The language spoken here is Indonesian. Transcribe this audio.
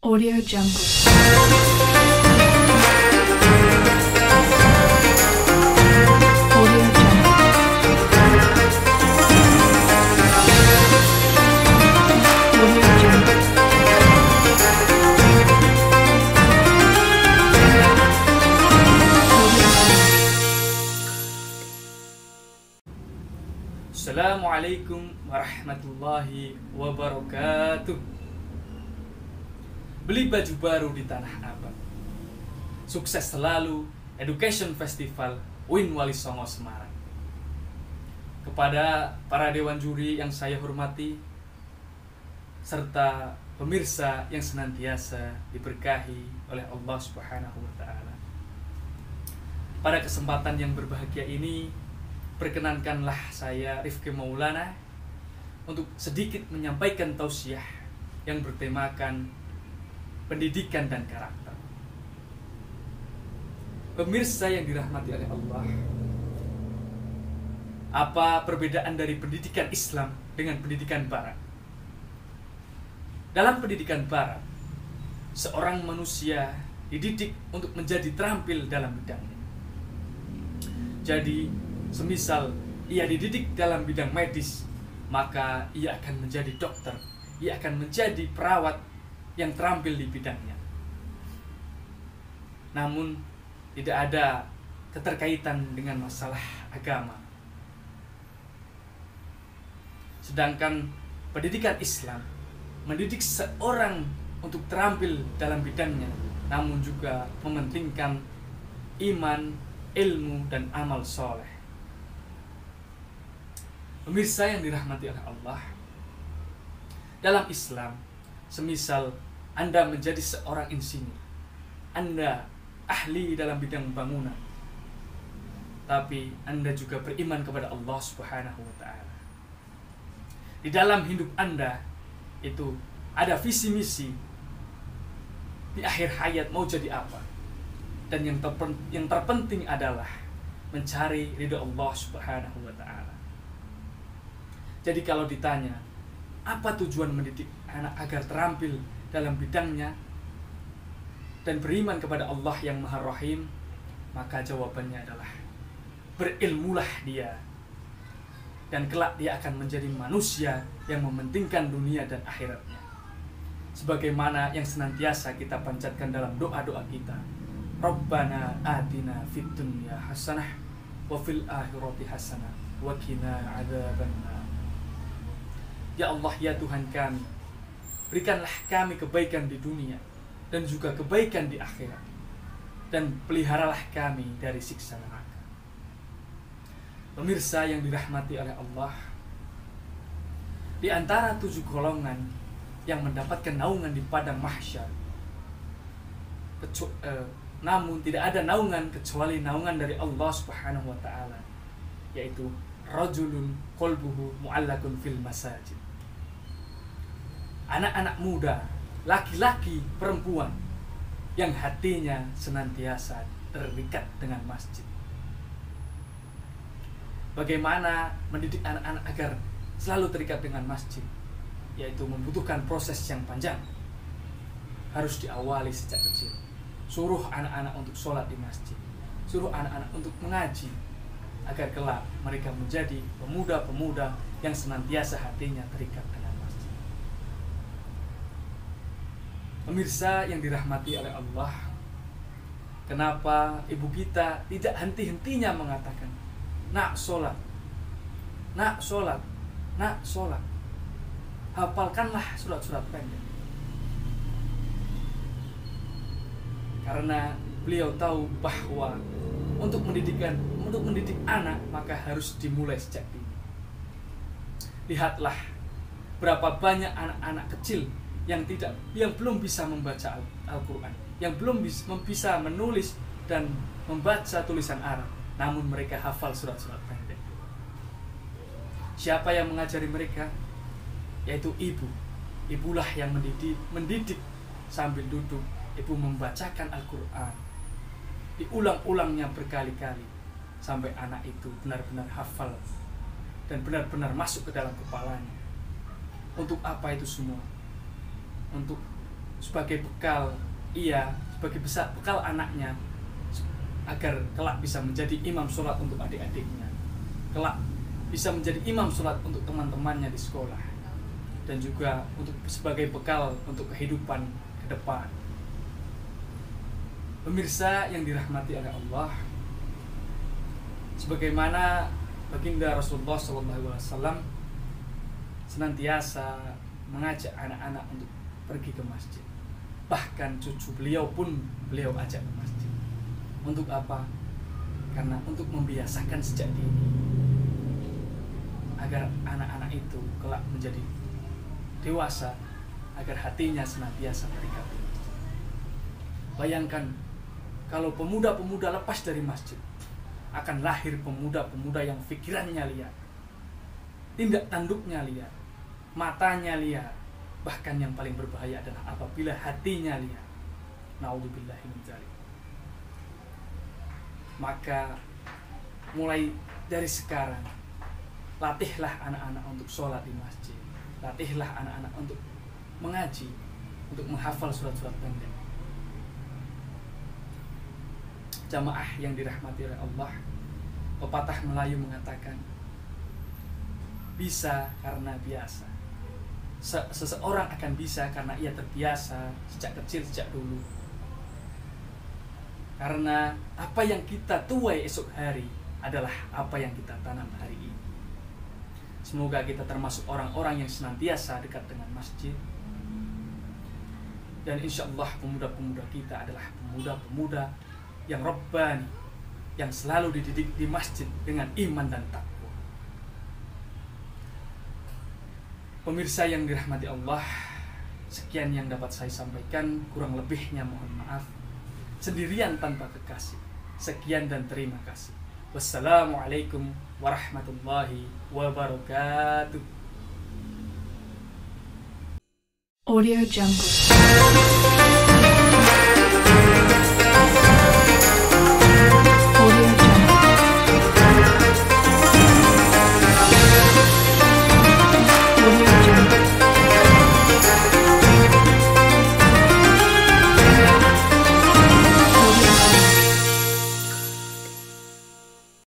Audio Jungle. Audio Jungle. Audio Jungle. Assalamualaikum warahmatullahi wabarakatuh. Beli baju baru di Tanah Abang. Sukses selalu Education Festival UIN Wali Songo Semarang. Kepada para dewan juri yang saya hormati, serta pemirsa yang senantiasa diberkahi oleh Allah Subhanahu wa Ta'ala. Pada kesempatan yang berbahagia ini, perkenankanlah saya Rifki Maulana untuk sedikit menyampaikan tausiah yang bertemakan pendidikan dan karakter. Pemirsa yang dirahmati oleh Allah, apa perbedaan dari pendidikan Islam dengan pendidikan Barat? Dalam pendidikan Barat, seorang manusia dididik untuk menjadi terampil dalam bidangnya. Jadi, semisal ia dididik dalam bidang medis, maka ia akan menjadi dokter, ia akan menjadi perawat yang terampil di bidangnya. Namun tidak ada keterkaitan dengan masalah agama. Sedangkan pendidikan Islam mendidik seorang untuk terampil dalam bidangnya, namun juga mementingkan iman, ilmu, dan amal soleh. Pemirsa yang dirahmati oleh Allah, dalam Islam, semisal Anda menjadi seorang insinyur, Anda ahli dalam bidang bangunan, tapi Anda juga beriman kepada Allah Subhanahu wa Ta'ala. Di dalam hidup Anda itu ada visi misi di akhir hayat mau jadi apa. Dan yang terpenting adalah mencari ridha Allah Subhanahu wa Ta'ala. Jadi kalau ditanya, apa tujuan mendidik anak agar terampil dalam bidangnya dan beriman kepada Allah yang Maha Rahim, maka jawabannya adalah berilmulah dia, dan kelak dia akan menjadi manusia yang mementingkan dunia dan akhiratnya. Sebagaimana yang senantiasa kita panjatkan dalam doa-doa kita, Rabbana atina fid dunya hasanah wa fil akhirati hasanah wa qina adzabannar. Ya Allah, ya Tuhan kami, berikanlah kami kebaikan di dunia dan juga kebaikan di akhirat, dan peliharalah kami dari siksa neraka. Pemirsa yang dirahmati oleh Allah, di antara 7 golongan yang mendapatkan naungan di padang mahsyar, namun tidak ada naungan kecuali naungan dari Allah Subhanahu wa Ta'ala, yaitu rajulun qalbuhu mu'allakun fil masajid. Anak-anak muda, laki-laki, perempuan yang hatinya senantiasa terikat dengan masjid. Bagaimana mendidik anak-anak agar selalu terikat dengan masjid? Yaitu membutuhkan proses yang panjang. Harus diawali sejak kecil. Suruh anak-anak untuk sholat di masjid, suruh anak-anak untuk mengaji, agar kelak mereka menjadi pemuda-pemuda yang senantiasa hatinya terikat dengan masjid. Pemirsa yang dirahmati oleh Allah, kenapa ibu kita tidak henti-hentinya mengatakan, nak sholat, nak sholat, nak sholat, hafalkanlah surat-surat pendek. Karena beliau tahu bahwa untuk mendidik anak maka harus dimulai sejak dini. Lihatlah berapa banyak anak-anak kecil yang belum bisa membaca Al-Quran, yang belum bisa menulis dan membaca tulisan Arab, namun mereka hafal surat-surat pendek. Siapa yang mengajari mereka? Yaitu ibu. Ibulah yang mendidik sambil duduk. Ibu membacakan Al-Quran, diulang-ulangnya berkali-kali sampai anak itu benar-benar hafal dan benar-benar masuk ke dalam kepalanya. Untuk apa itu semua? Untuk sebagai bekal bekal anaknya agar kelak bisa menjadi imam sholat untuk adik-adiknya, kelak bisa menjadi imam sholat untuk teman-temannya di sekolah, dan juga untuk sebagai bekal untuk kehidupan ke depan. Pemirsa yang dirahmati oleh Allah, sebagaimana baginda Rasulullah SAW senantiasa mengajak anak-anak untuk pergi ke masjid. Bahkan cucu beliau pun beliau ajak ke masjid. Untuk apa? Karena untuk membiasakan sejak dini, agar anak-anak itu kelak menjadi dewasa, agar hatinya senantiasa terikat. Bayangkan kalau pemuda-pemuda lepas dari masjid, akan lahir pemuda-pemuda yang pikirannya liar, tindak tanduknya liar, matanya liar. Bahkan yang paling berbahaya adalah apabila hatinya liar. Na'udzubillahi min dzalik. Maka mulai dari sekarang, latihlah anak-anak untuk sholat di masjid, latihlah anak-anak untuk mengaji, untuk menghafal surat-surat pendek. Jamaah yang dirahmati oleh Allah, pepatah Melayu mengatakan, bisa karena biasa. Seseorang akan bisa karena ia terbiasa sejak kecil, sejak dulu. Karena apa yang kita tuai esok hari adalah apa yang kita tanam hari ini. Semoga kita termasuk orang-orang yang senantiasa dekat dengan masjid. Dan insya Allah pemuda-pemuda kita adalah pemuda-pemuda yang Rabbani, yang selalu dididik di masjid dengan iman dan takwa. Pemirsa yang dirahmati Allah, sekian yang dapat saya sampaikan, kurang lebihnya mohon maaf. Sendirian tanpa kekasih. Sekian dan terima kasih. Wassalamualaikum warahmatullahi wabarakatuh. Audio Jungle.